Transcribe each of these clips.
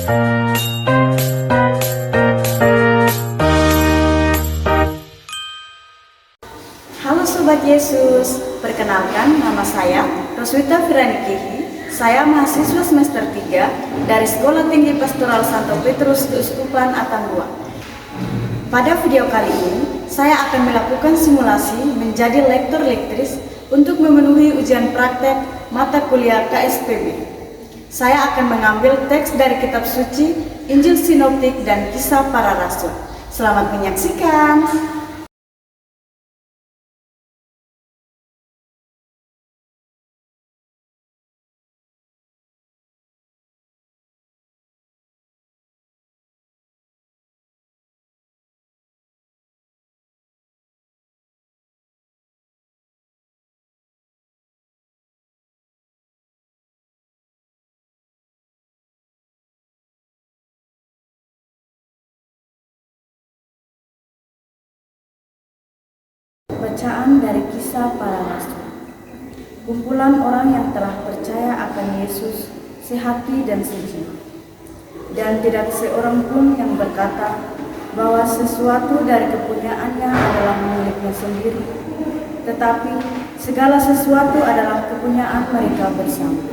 Halo Sobat Yesus, perkenalkan nama saya Roswita Firanikihi. Saya mahasiswa semester 3 dari Sekolah Tinggi Pastoral Santo Petrus Keuskupan Atambua. Pada video kali ini, saya akan melakukan simulasi menjadi lektor-lektris untuk memenuhi ujian praktek mata kuliah KSPB. Saya akan mengambil teks dari kitab suci, Injil Sinoptik, dan Kisah Para Rasul. Selamat menyaksikan. Bacaan dari Kisah Para Rasul. Kumpulan orang yang telah percaya akan Yesus sehati dan sejiwa, dan tidak seorang pun yang berkata bahwa sesuatu dari kepunyaannya adalah miliknya sendiri, tetapi segala sesuatu adalah kepunyaan mereka bersama.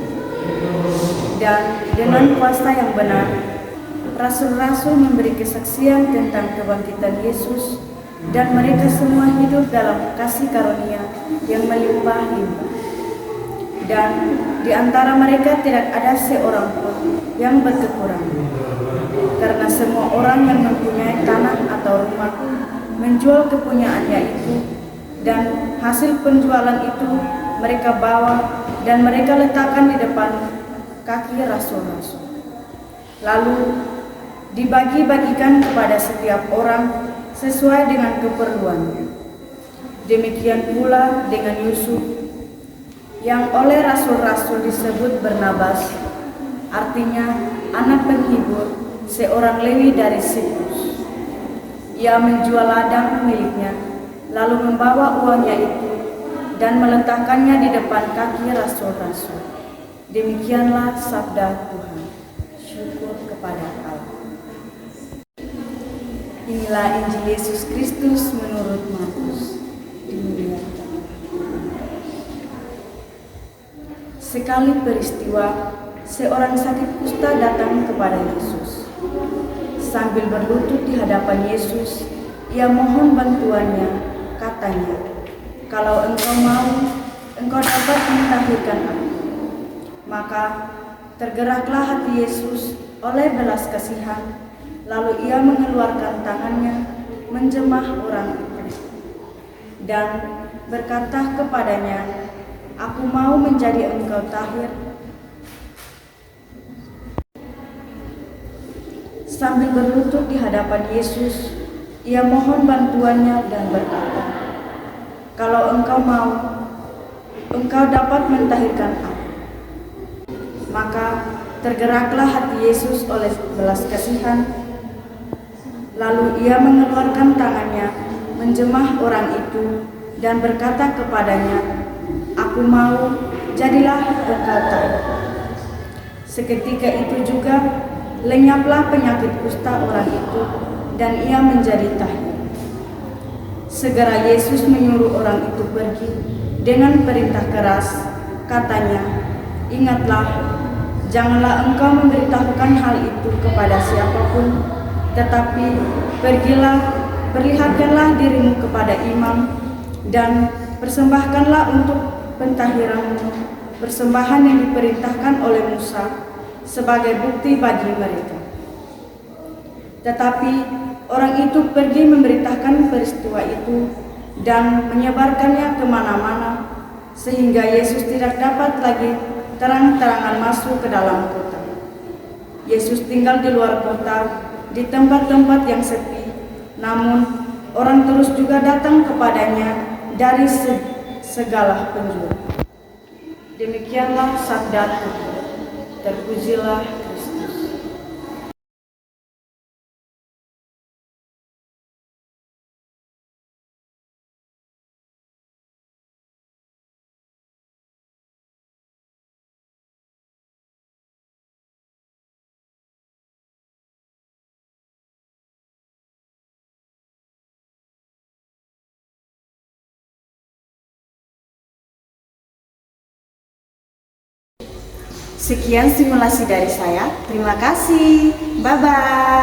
Dan dengan kuasa yang benar, rasul-rasul memberi kesaksian tentang kebangkitan Yesus, dan mereka semua hidup dalam kasih karunia yang melimpah-limpah. Dan di antara mereka tidak ada seorang pun yang berkekurangan, karena semua orang yang mempunyai tanah atau rumah menjual kepunyaannya itu, dan hasil penjualan itu mereka bawa dan mereka letakkan di depan kaki rasul-rasul. Lalu dibagi-bagikan kepada setiap orang sesuai dengan keperluannya. Demikian pula dengan Yusuf, yang oleh rasul-rasul disebut Barnabas, artinya anak penghibur, seorang Lewi dari Siprus. Ia menjual ladang miliknya, lalu membawa uangnya itu dan meletakkannya di depan kaki rasul-rasul. Demikianlah sabda Tuhan. Syukur kepada Allah. Inilah Injil Yesus Kristus menurut Markus. Dimuliakan. Sekali peristiwa, seorang sakit kusta datang kepada Yesus. Sambil berlutut di hadapan Yesus, ia mohon bantuannya, katanya, "Kalau engkau mau, engkau dapat mentahirkan aku." Maka tergeraklah hati Yesus oleh belas kasihan, lalu ia mengeluarkan tangannya, menjamah orang itu, dan berkata kepadanya, "Aku mau menjadi engkau tahir." Sambil berlutut di hadapan Yesus, ia mohon bantuannya dan berkata, "Kalau engkau mau, engkau dapat mentahirkan aku." Maka tergeraklah hati Yesus oleh belas kasihan, lalu ia mengeluarkan tangannya, menjamah orang itu, dan berkata kepadanya, "Aku mau, jadilah engkau tahir." Seketika itu juga lenyaplah penyakit kusta orang itu, dan ia menjadi tahir. Segera Yesus menyuruh orang itu pergi dengan perintah keras, katanya, "Ingatlah, janganlah engkau memberitahukan hal itu kepada siapapun, tetapi pergilah, perlihatkanlah dirimu kepada imam, dan persembahkanlah untuk pentahiranmu persembahan yang diperintahkan oleh Musa sebagai bukti bagi mereka." Tetapi orang itu pergi memberitakan peristiwa itu dan menyebarkannya kemana-mana, sehingga Yesus tidak dapat lagi terang-terangan masuk ke dalam kota. Yesus tinggal di luar kota, di tempat-tempat yang sepi, namun orang terus juga datang kepadanya dari segala penjuru. Demikianlah sabda Tuhan. Terpujilah Sekian simulasi dari saya. Terima kasih. Bye-bye.